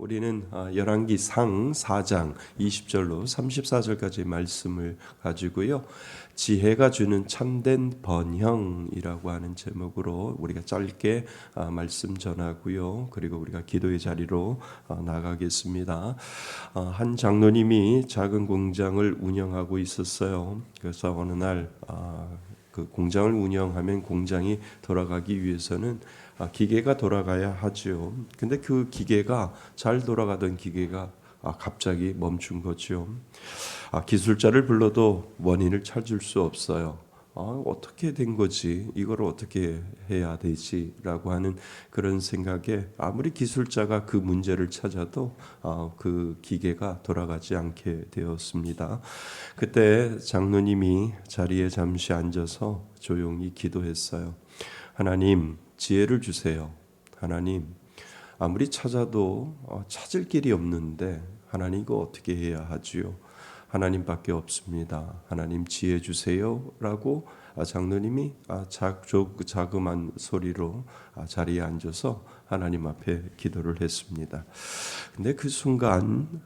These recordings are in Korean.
우리는 열왕기상 4장 20절로 34절까지 말씀을 가지고요. 지혜가 주는 참된 번영이라고 하는 제목으로 우리가 짧게 말씀 전하고요. 그리고 우리가 기도의 자리로 나가겠습니다. 한 장로님이 작은 공장을 운영하고 있었어요. 그래서 어느 날 그 공장을 운영하면 공장이 돌아가기 위해서는 기계가 돌아가야 하죠. 근데 그 기계가 잘 돌아가던 기계가 갑자기 멈춘 거죠. 기술자를 불러도 원인을 찾을 수 없어요. 어떻게 된 거지? 이걸 어떻게 해야 되지? 라고 하는 그런 생각에 아무리 기술자가 그 문제를 찾아도 그 기계가 돌아가지 않게 되었습니다. 그때 장로님이 자리에 잠시 앉아서 조용히 기도했어요. 하나님, 지혜를 주세요. 하나님, 아무리 찾아도 찾을 길이 없는데 하나님 이거 어떻게 해야 하지요? 하나님밖에 없습니다. 하나님 지혜 주세요 라고 장로님이 자그만 소리로 자리에 앉아서 하나님 앞에 기도를 했습니다. 근데 그 순간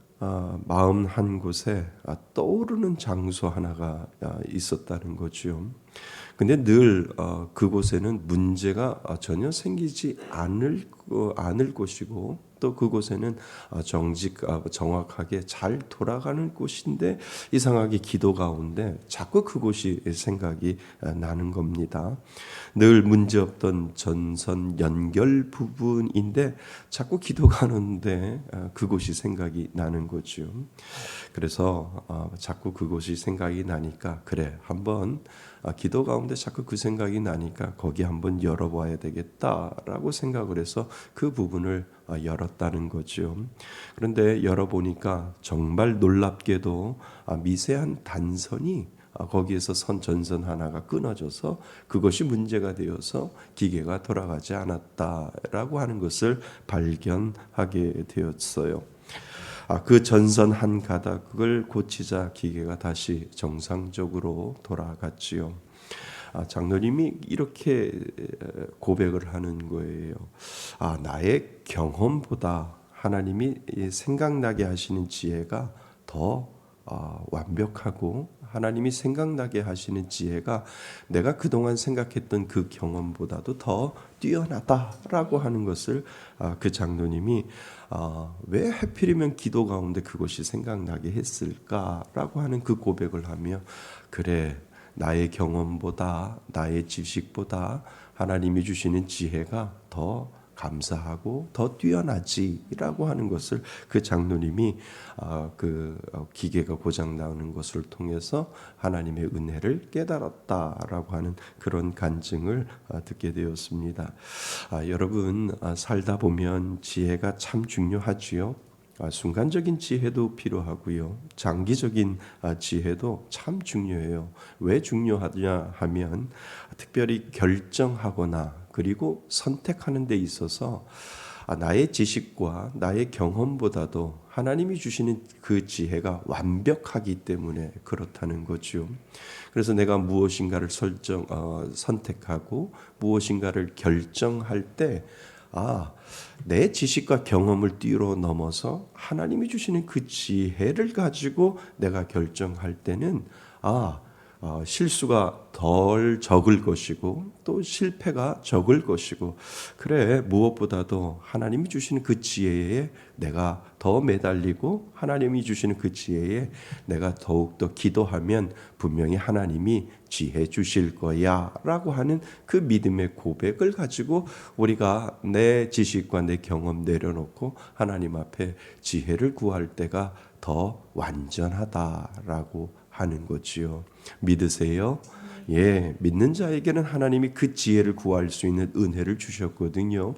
마음 한 곳에 떠오르는 장소 하나가 있었다는 거죠. 근데 늘 그곳에는 문제가 전혀 생기지 않을 곳이고 또 그곳에는 정확하게 잘 돌아가는 곳인데 이상하게 기도 가운데 자꾸 그곳이 생각이 나는 겁니다. 늘 문제없던 전선 연결 부분인데 자꾸 기도 가는데 그곳이 생각이 나는 거죠. 그래서 자꾸 그곳이 생각이 나니까 그래 한번 기도 가운데 자꾸 그 생각이 나니까 거기 한번 열어봐야 되겠다라고 생각을 해서 그 부분을 열었다는 거죠. 그런데 열어보니까 정말 놀랍게도 미세한 단선이 거기에서 전선 하나가 끊어져서 그것이 문제가 되어서 기계가 돌아가지 않았다라고 하는 것을 발견하게 되었어요. 그 전선 한 가닥을 고치자 기계가 다시 정상적으로 돌아갔지요. 장로님이 이렇게 고백을 하는 거예요. 나의 경험보다 하나님이 생각나게 하시는 지혜가 더 완벽하고 하나님이 생각나게 하시는 지혜가 내가 그동안 생각했던 그 경험보다도 더 뛰어나다라고 하는 것을 그 장로님이 왜 하필이면 기도 가운데 그것이 생각나게 했을까라고 하는 그 고백을 하며 그래 나의 경험보다 나의 지식보다 하나님이 주시는 지혜가 더 감사하고 더 뛰어나지라고 하는 것을 그 장로님이 그 기계가 고장 나는 것을 통해서 하나님의 은혜를 깨달았다라고 하는 그런 간증을 듣게 되었습니다. 여러분 살다 보면 지혜가 참 중요하지요. 순간적인 지혜도 필요하고요. 장기적인 지혜도 참 중요해요. 왜 중요하냐 하면 특별히 결정하거나 그리고 선택하는 데 있어서 나의 지식과 나의 경험보다도 하나님이 주시는 그 지혜가 완벽하기 때문에 그렇다는 거죠. 그래서 내가 무엇인가를 선택하고 무엇인가를 결정할 때 내 지식과 경험을 뛰어넘어서 하나님이 주시는 그 지혜를 가지고 내가 결정할 때는 실수가 덜 적을 것이고 또 실패가 적을 것이고 그래 무엇보다도 하나님이 주시는 그 지혜에 내가 더 매달리고 하나님이 주시는 그 지혜에 내가 더욱더 기도하면 분명히 하나님이 지혜 주실 거야 라고 하는 그 믿음의 고백을 가지고 우리가 내 지식과 내 경험 내려놓고 하나님 앞에 지혜를 구할 때가 더 완전하다라고 하는 거지요. 믿으세요? 예, 믿는 자에게는 하나님이 그 지혜를 구할 수 있는 은혜를 주셨거든요.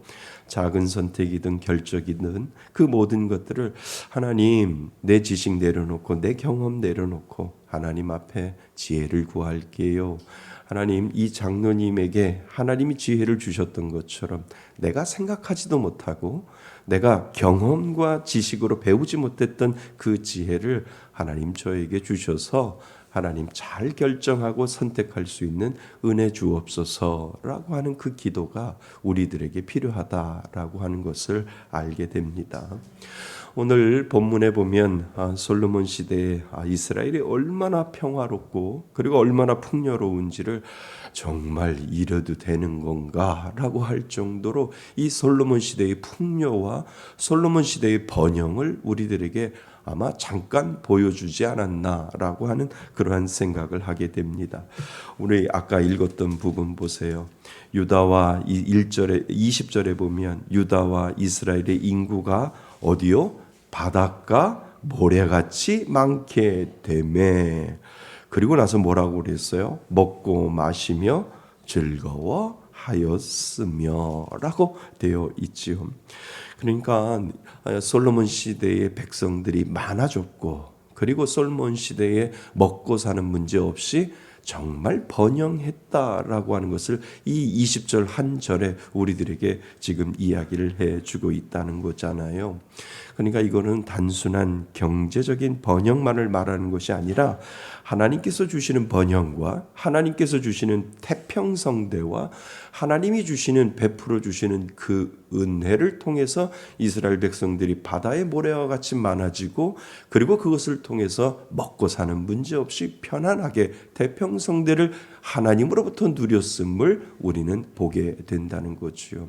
작은 선택이든 결정이든 그 모든 것들을 하나님 내 지식 내려놓고 내 경험 내려놓고 하나님 앞에 지혜를 구할게요. 하나님 이 장로님에게 하나님이 지혜를 주셨던 것처럼 내가 생각하지도 못하고 내가 경험과 지식으로 배우지 못했던 그 지혜를 하나님 저에게 주셔서 하나님 잘 결정하고 선택할 수 있는 은혜 주옵소서라고 하는 그 기도가 우리들에게 필요하다라고 하는 것을 알게 됩니다. 오늘 본문에 보면 솔로몬 시대에 이스라엘이 얼마나 평화롭고 그리고 얼마나 풍요로운지를 정말 이래도 되는 건가라고 할 정도로 이 솔로몬 시대의 풍요와 솔로몬 시대의 번영을 우리들에게 아마 잠깐 보여주지 않았나라고 하는 그러한 생각을 하게 됩니다. 우리 아까 읽었던 부분 보세요. 유다와 1절에 20절에 보면 유다와 이스라엘의 인구가 어디요? 바닷가 모래같이 많게 되매. 그리고 나서 뭐라고 그랬어요? 먹고 마시며 즐거워하였으며 라고 되어 있지요. 그러니까 솔로몬 시대의 백성들이 많아졌고 그리고 솔로몬 시대에 먹고 사는 문제 없이 정말 번영했다라고 하는 것을 이 20절 한 절에 우리들에게 지금 이야기를 해주고 있다는 거잖아요. 그러니까 이거는 단순한 경제적인 번영만을 말하는 것이 아니라 하나님께서 주시는 번영과 하나님께서 주시는 태평성대와 하나님이 주시는 베풀어 주시는 그 은혜를 통해서 이스라엘 백성들이 바다의 모래와 같이 많아지고 그리고 그것을 통해서 먹고 사는 문제 없이 편안하게 태평성대를 하나님으로부터 누렸음을 우리는 보게 된다는 거지요.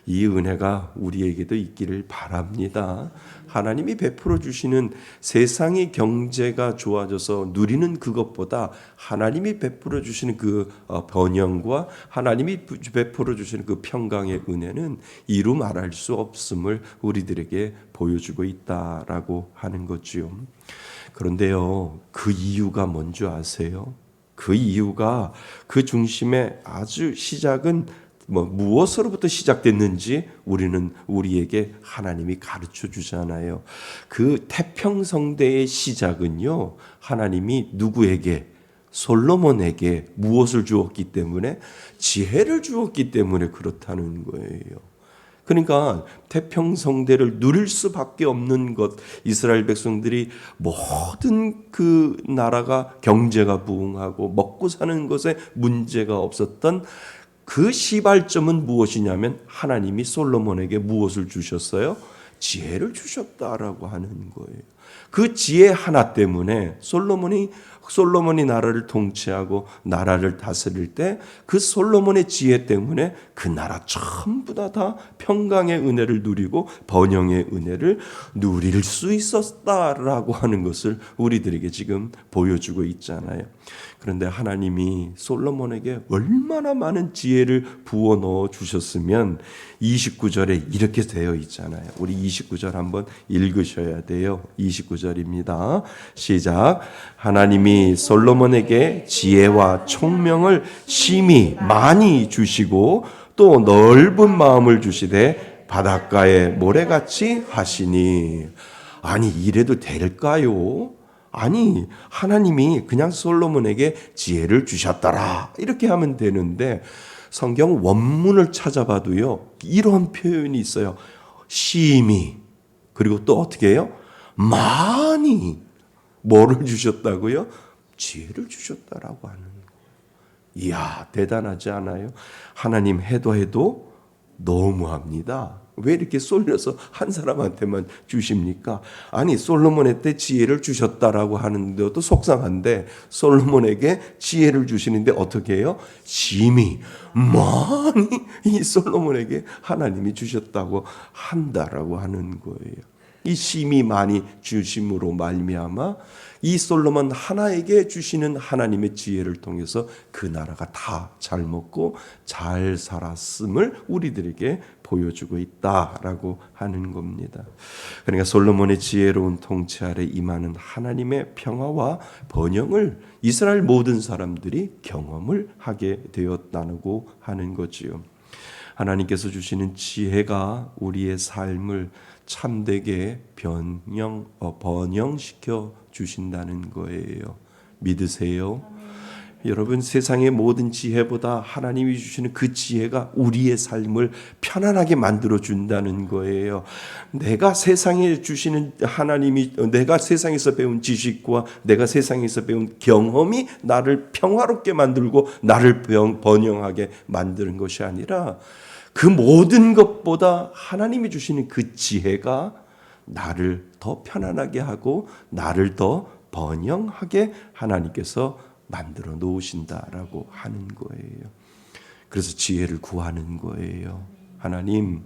이 은혜가 우리에게도 있기를 바랍니다. 하나님이 베풀어 주시는 세상의 경제가 좋아져서 누리는 그것보다 하나님이 베풀어 주시는 그 번영과 하나님이 베풀어 주시는 그 평강의 은혜는 이루 말할 수 없음을 우리들에게 보여주고 있다라고 하는 거지요. 그런데요, 그 이유가 뭔지 아세요? 그 이유가 그 중심에 아주 시작은 무엇으로부터 시작됐는지 우리에게 하나님이 가르쳐 주잖아요. 그 태평성대의 시작은요, 하나님이 누구에게? 솔로몬에게 무엇을 주었기 때문에? 지혜를 주었기 때문에 그렇다는 거예요. 그러니까 태평성대를 누릴 수밖에 없는 것, 이스라엘 백성들이 모든 그 나라가 경제가 부흥하고 먹고 사는 것에 문제가 없었던 그 시발점은 무엇이냐면 하나님이 솔로몬에게 무엇을 주셨어요? 지혜를 주셨다라고 하는 거예요. 그 지혜 하나 때문에 솔로몬이 나라를 통치하고 나라를 다스릴 때 그 솔로몬의 지혜 때문에 그 나라 전부 다 평강의 은혜를 누리고 번영의 은혜를 누릴 수 있었다라고 하는 것을 우리들에게 지금 보여주고 있잖아요. 그런데 하나님이 솔로몬에게 얼마나 많은 지혜를 부어 넣어 주셨으면 29절에 이렇게 되어 있잖아요. 우리 29절 한번 읽으셔야 돼요. 29절입니다. 시작. 하나님이 솔로몬에게 지혜와 총명을 심히 많이 주시고 또 넓은 마음을 주시되 바닷가의 모래같이 하시니. 아니 이래도 될까요? 아니 하나님이 그냥 솔로몬에게 지혜를 주셨더라 이렇게 하면 되는데 성경 원문을 찾아봐도요 이런 표현이 있어요. 심히 그리고 또 어떻게 해요? 많이 뭐를 주셨다고요? 지혜를 주셨다라고 하는 거예요. 이야 대단하지 않아요? 하나님 해도 너무합니다. 왜 이렇게 쏠려서 한 사람한테만 주십니까? 아니 솔로몬의 때 지혜를 주셨다라고 하는데도 속상한데 솔로몬에게 지혜를 주시는데 어떻게 해요? 심히 많이 이 솔로몬에게 하나님이 주셨다고 한다라고 하는 거예요. 이 심히 많이 주심으로 말미암아 이 솔로몬 하나에게 주시는 하나님의 지혜를 통해서 그 나라가 다 잘 먹고 잘 살았음을 우리들에게 보여주고 있다라고 하는 겁니다. 그러니까 솔로몬의 지혜로운 통치 아래 임하는 하나님의 평화와 번영을 이스라엘 모든 사람들이 경험을 하게 되었다고 하는 거지요. 하나님께서 주시는 지혜가 우리의 삶을 참되게 번영시켜 주신다는 거예요. 믿으세요? 여러분 세상의 모든 지혜보다 하나님이 주시는 그 지혜가 우리의 삶을 편안하게 만들어 준다는 거예요. 내가 세상에 주시는 내가 세상에서 배운 지식과 내가 세상에서 배운 경험이 나를 평화롭게 만들고 나를 번영하게 만드는 것이 아니라 그 모든 것보다 하나님이 주시는 그 지혜가 나를 더 편안하게 하고 나를 더 번영하게 하나님께서 만들어 놓으신다라고 하는 거예요. 그래서 지혜를 구하는 거예요. 하나님,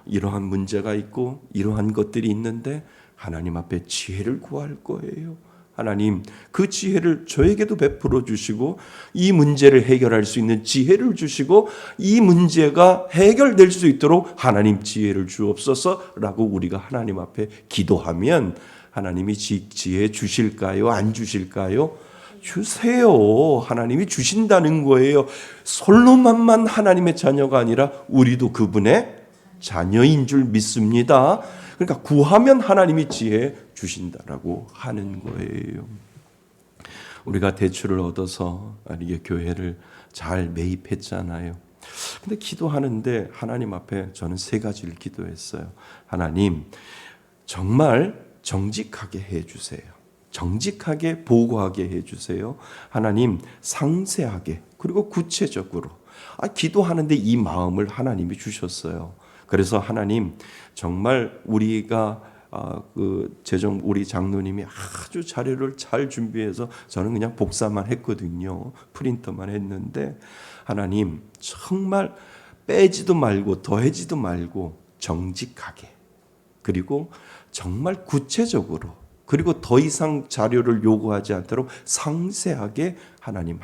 이러한 문제가 있고 이러한 것들이 있는데 하나님 앞에 지혜를 구할 거예요. 하나님, 그 지혜를 저에게도 베풀어 주시고 이 문제를 해결할 수 있는 지혜를 주시고 이 문제가 해결될 수 있도록 하나님 지혜를 주옵소서라고 우리가 하나님 앞에 기도하면 하나님이 지혜 주실까요? 안 주실까요? 주세요. 하나님이 주신다는 거예요. 솔로몬만 하나님의 자녀가 아니라 우리도 그분의 자녀인 줄 믿습니다. 그러니까 구하면 하나님이 지혜 주신다라고 하는 거예요. 우리가 대출을 얻어서 이게 교회를 잘 매입했잖아요. 근데 기도하는데 하나님 앞에 저는 3가지를 기도했어요. 하나님, 정말 정직하게 해주세요. 정직하게 보고하게 해주세요. 하나님, 상세하게 그리고 구체적으로. 기도하는데 이 마음을 하나님이 주셨어요. 그래서 하나님, 정말 우리가 우리 장로님이 아주 자료를 잘 준비해서 저는 그냥 복사만 했거든요. 프린터만 했는데 하나님, 정말 빼지도 말고 더해지도 말고 정직하게, 그리고 정말 구체적으로, 그리고 더 이상 자료를 요구하지 않도록 상세하게 하나님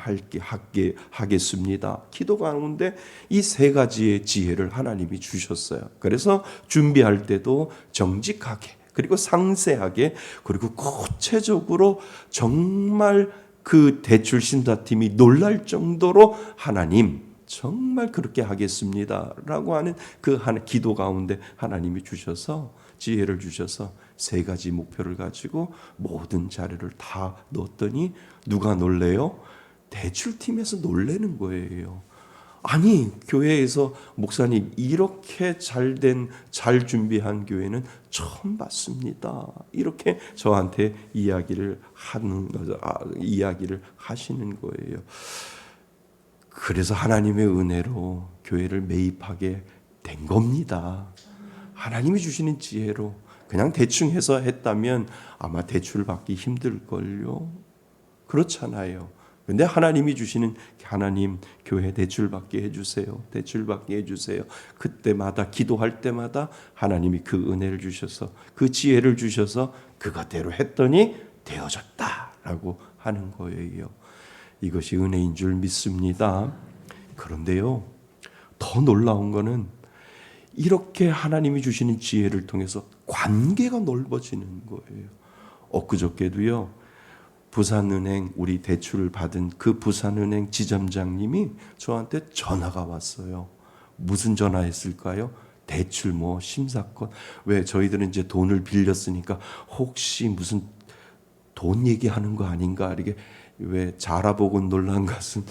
하겠습니다. 기도 가운데 이 3가지의 지혜를 하나님이 주셨어요. 그래서 준비할 때도 정직하게, 그리고 상세하게, 그리고 구체적으로 정말 그 대출 심사팀이 놀랄 정도로 하나님 정말 그렇게 하겠습니다 라고 하는 그 기도 가운데 하나님이 주셔서 지혜를 주셔서 3가지 목표를 가지고 모든 자료를 다 넣었더니 누가 놀래요? 대출팀에서 놀래는 거예요. 아니, 교회에서 목사님 이렇게 잘 준비한 교회는 처음 봤습니다. 이렇게 저한테 이야기를 하시는 거예요. 그래서 하나님의 은혜로 교회를 매입하게 된 겁니다. 하나님이 주시는 지혜로. 그냥 대충 해서 했다면 아마 대출 받기 힘들걸요. 그렇잖아요. 근데 하나님이 주시는, 하나님 교회 대출 받게 해주세요. 대출 받게 해주세요. 그때마다 기도할 때마다 하나님이 그 은혜를 주셔서 그 지혜를 주셔서 그것대로 했더니 되어졌다라고 하는 거예요. 이것이 은혜인 줄 믿습니다. 그런데요, 더 놀라운 거는 이렇게 하나님이 주시는 지혜를 통해서 관계가 넓어지는 거예요. 엊그저께도요, 부산은행 우리 대출을 받은 그 부산은행 지점장님이 저한테 전화가 왔어요. 무슨 전화했을까요? 대출 심사건. 왜 저희들은 이제 돈을 빌렸으니까 혹시 무슨 돈 얘기하는 거 아닌가, 이렇게. 왜 자라보고 놀란 것은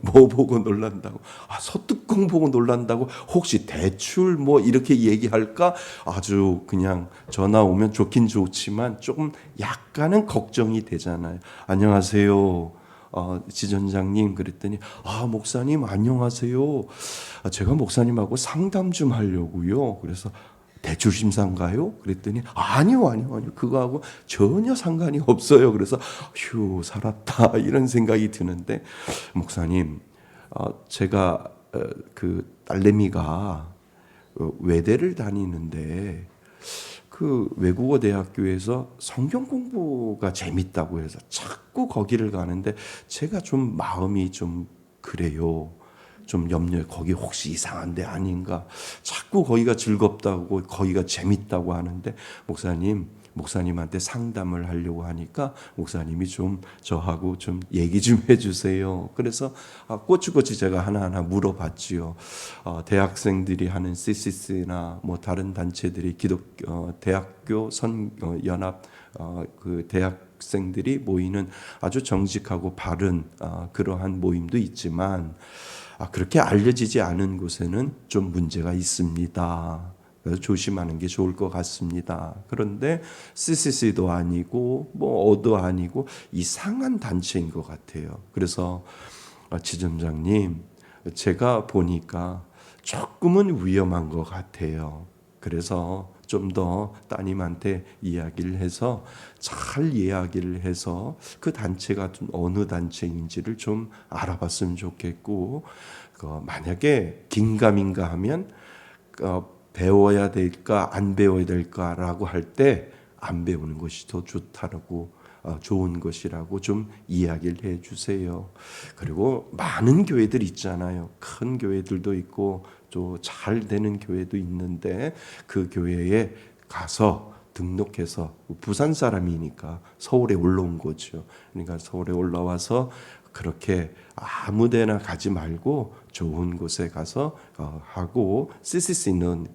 뭐 보고 놀란다고? 소뚜껑 보고 놀란다고? 혹시 대출 이렇게 얘기할까? 아주 그냥 전화 오면 좋긴 좋지만 조금 약간은 걱정이 되잖아요. 안녕하세요, 지점장님. 그랬더니 목사님 안녕하세요. 제가 목사님하고 상담 좀 하려고요. 그래서 대출 심사인가요? 그랬더니 아니요. 그거하고 전혀 상관이 없어요. 그래서 휴, 살았다 이런 생각이 드는데, 목사님, 제가 그 딸내미가 외대를 다니는데 그 외국어 대학교에서 성경 공부가 재밌다고 해서 자꾸 거기를 가는데 제가 좀 마음이 좀 그래요. 좀 염려해. 거기 혹시 이상한 데 아닌가? 자꾸 거기가 즐겁다고, 거기가 재밌다고 하는데 목사님한테 상담을 하려고 하니까 목사님이 좀 저하고 좀 얘기 좀 해주세요. 그래서 꼬치꼬치 제가 하나하나 물어봤지요. 대학생들이 하는 CCC나 다른 단체들이 대학교 연합 그 대학생들이 모이는 아주 정직하고 바른 그러한 모임도 있지만 그렇게 알려지지 않은 곳에는 좀 문제가 있습니다. 그래서 조심하는 게 좋을 것 같습니다. 그런데 CCC도 아니고 어도 아니고 이상한 단체인 것 같아요. 그래서 지점장님, 제가 보니까 조금은 위험한 것 같아요. 그래서 좀 더 따님한테 이야기를 해서 잘 이야기를 해서 그 단체가 좀 어느 단체인지를 좀 알아봤으면 좋겠고, 만약에 긴가민가 하면 배워야 될까 안 배워야 될까라고 할 때 안 배우는 것이 더 좋다라고, 좋은 것이라고 좀 이야기를 해주세요. 그리고 많은 교회들 있잖아요. 큰 교회들도 있고 또 잘 되는 교회도 있는데 그 교회에 가서 등록해서, 부산 사람이니까 서울에 올라온 거죠. 그러니까 서울에 올라와서 그렇게 아무데나 가지 말고 좋은 곳에 가서 하고, CCC는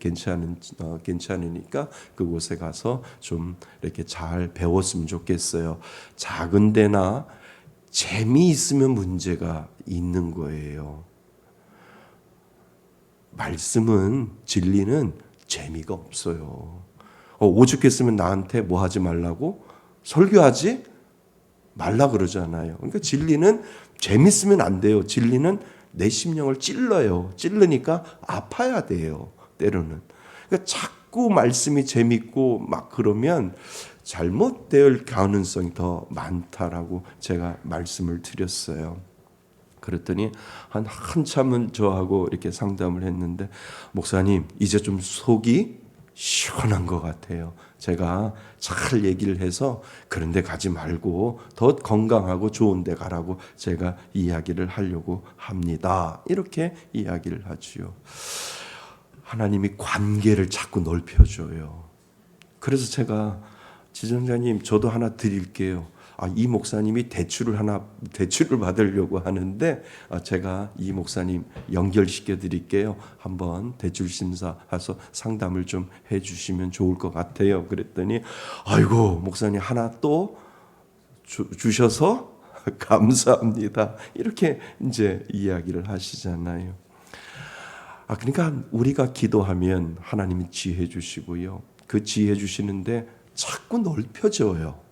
괜찮으니까 그곳에 가서 좀 이렇게 잘 배웠으면 좋겠어요. 작은 데나 재미있으면 문제가 있는 거예요. 말씀은, 진리는 재미가 없어요. 오죽했으면 나한테 뭐 하지 말라고? 설교하지 말라 그러잖아요. 그러니까 진리는 재밌으면 안 돼요. 진리는 내 심령을 찔러요. 찔르니까 아파야 돼요. 때로는. 그러니까 자꾸 말씀이 재밌고 막 그러면 잘못될 가능성이 더 많다라고 제가 말씀을 드렸어요. 그랬더니 한참은 저하고 이렇게 상담을 했는데, 목사님 이제 좀 속이 시원한 것 같아요. 제가 잘 얘기를 해서 그런 데 가지 말고 더 건강하고 좋은 데 가라고 제가 이야기를 하려고 합니다. 이렇게 이야기를 하지요. 하나님이 관계를 자꾸 넓혀줘요. 그래서 제가, 지점장님 저도 하나 드릴게요. 이 목사님이 대출을 받으려고 하는데 제가 이 목사님 연결시켜 드릴게요. 한번 대출 심사해서 상담을 좀 해주시면 좋을 것 같아요. 그랬더니 아이고 목사님 하나 또 주셔서 감사합니다. 이렇게 이제 이야기를 하시잖아요. 그러니까 우리가 기도하면 하나님이 지혜 주시고요. 그 지혜 주시는데 자꾸 넓혀져요.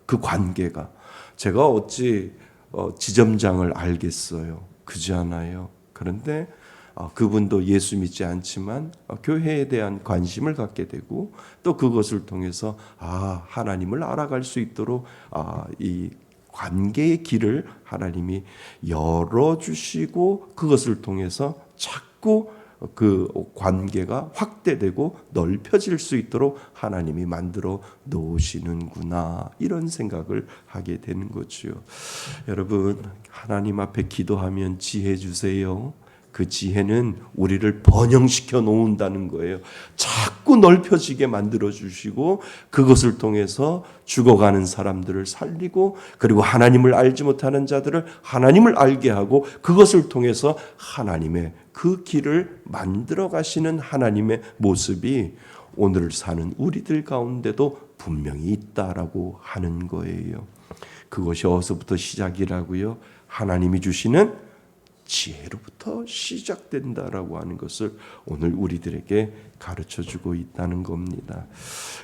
그 관계가. 제가 어찌 지점장을 알겠어요. 그지 않아요. 그런데 그분도 예수 믿지 않지만 교회에 대한 관심을 갖게 되고, 또 그것을 통해서 하나님을 알아갈 수 있도록 이 관계의 길을 하나님이 열어주시고, 그것을 통해서 자꾸 그 관계가 확대되고 넓혀질 수 있도록 하나님이 만들어 놓으시는구나, 이런 생각을 하게 되는 거죠. 여러분, 하나님 앞에 기도하면 지혜 주세요. 그 지혜는 우리를 번영시켜 놓는다는 거예요. 자꾸 넓혀지게 만들어 주시고, 그것을 통해서 죽어가는 사람들을 살리고, 그리고 하나님을 알지 못하는 자들을 하나님을 알게 하고, 그것을 통해서 하나님의 그 길을 만들어 가시는 하나님의 모습이 오늘 사는 우리들 가운데도 분명히 있다라고 하는 거예요. 그것이 어디서부터 시작이라고요? 하나님이 주시는 지혜로부터 시작된다라고 하는 것을 오늘 우리들에게 가르쳐주고 있다는 겁니다.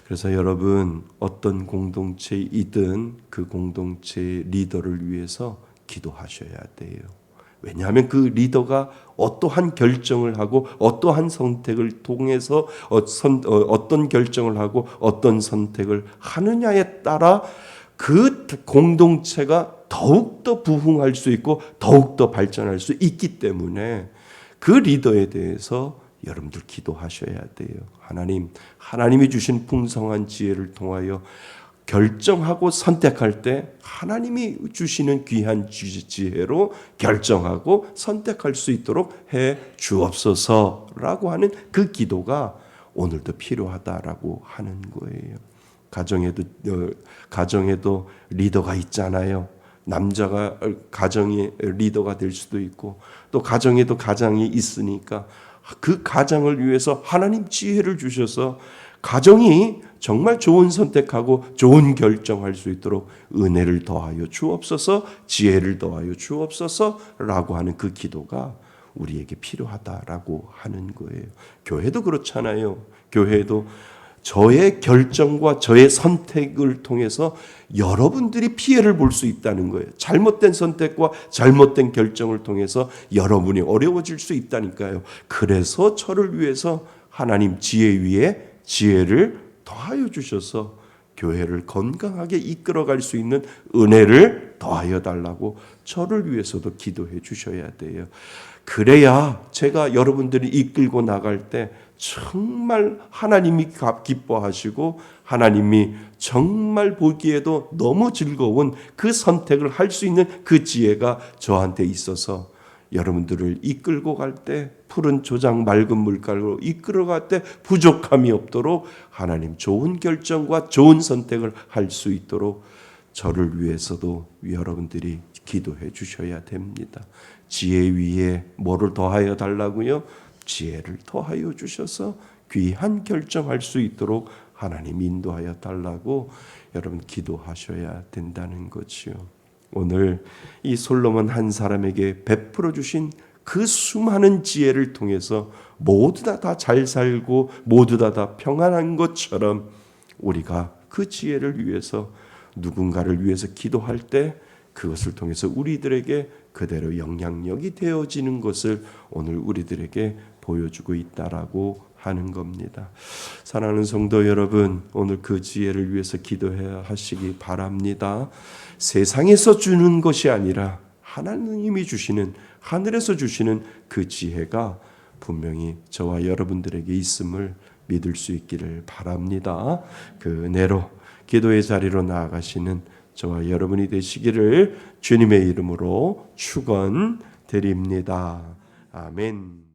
그래서 여러분, 어떤 공동체이든 그 공동체의 리더를 위해서 기도하셔야 돼요. 왜냐하면 그 리더가 어떠한 결정을 하고 어떠한 선택을 통해서 어떤 결정을 하고 어떤 선택을 하느냐에 따라 그 공동체가 더욱더 부흥할 수 있고 더욱더 발전할 수 있기 때문에 그 리더에 대해서 여러분들 기도하셔야 돼요. 하나님이 주신 풍성한 지혜를 통하여 결정하고 선택할 때 하나님이 주시는 귀한 지혜로 결정하고 선택할 수 있도록 해 주옵소서라고 하는 그 기도가 오늘도 필요하다라고 하는 거예요. 가정에도 리더가 있잖아요. 남자가 가정의 리더가 될 수도 있고, 또 가정에도 가장이 있으니까 그 가정을 위해서 하나님 지혜를 주셔서 가정이 정말 좋은 선택하고 좋은 결정할 수 있도록 은혜를 더하여 주옵소서, 지혜를 더하여 주옵소서라고 하는 그 기도가 우리에게 필요하다라고 하는 거예요. 교회도 그렇잖아요. 교회도 저의 결정과 저의 선택을 통해서 여러분들이 피해를 볼 수 있다는 거예요. 잘못된 선택과 잘못된 결정을 통해서 여러분이 어려워질 수 있다니까요. 그래서 저를 위해서 하나님 지혜 위에 지혜를 더하여 주셔서 교회를 건강하게 이끌어갈 수 있는 은혜를 더하여 달라고 저를 위해서도 기도해 주셔야 돼요. 그래야 제가 여러분들이 이끌고 나갈 때 정말 하나님이 기뻐하시고 하나님이 정말 보기에도 너무 즐거운 그 선택을 할 수 있는 그 지혜가 저한테 있어서 여러분들을 이끌고 갈 때 푸른 조장 맑은 물가로 이끌어갈 때 부족함이 없도록 하나님 좋은 결정과 좋은 선택을 할 수 있도록 저를 위해서도 여러분들이 기도해 주셔야 됩니다. 지혜 위에 뭐를 더하여 달라고요? 지혜를 더하여 주셔서 귀한 결정할 수 있도록 하나님 인도하여 달라고 여러분 기도하셔야 된다는 거지요. 오늘 이 솔로몬 한 사람에게 베풀어 주신 그 수많은 지혜를 통해서 모두 다 잘 살고 모두 다 평안한 것처럼 우리가 그 지혜를 위해서 누군가를 위해서 기도할 때 그것을 통해서 우리들에게 그대로 영향력이 되어지는 것을 오늘 우리들에게 보여주고 있다라고 하는 겁니다. 사랑하는 성도 여러분, 오늘 그 지혜를 위해서 기도해야 하시기 바랍니다. 세상에서 주는 것이 아니라 하나님이 주시는, 하늘에서 주시는 그 지혜가 분명히 저와 여러분들에게 있음을 믿을 수 있기를 바랍니다. 그 은혜로 기도의 자리로 나아가시는 저와 여러분이 되시기를 주님의 이름으로 축원드립니다. 아멘.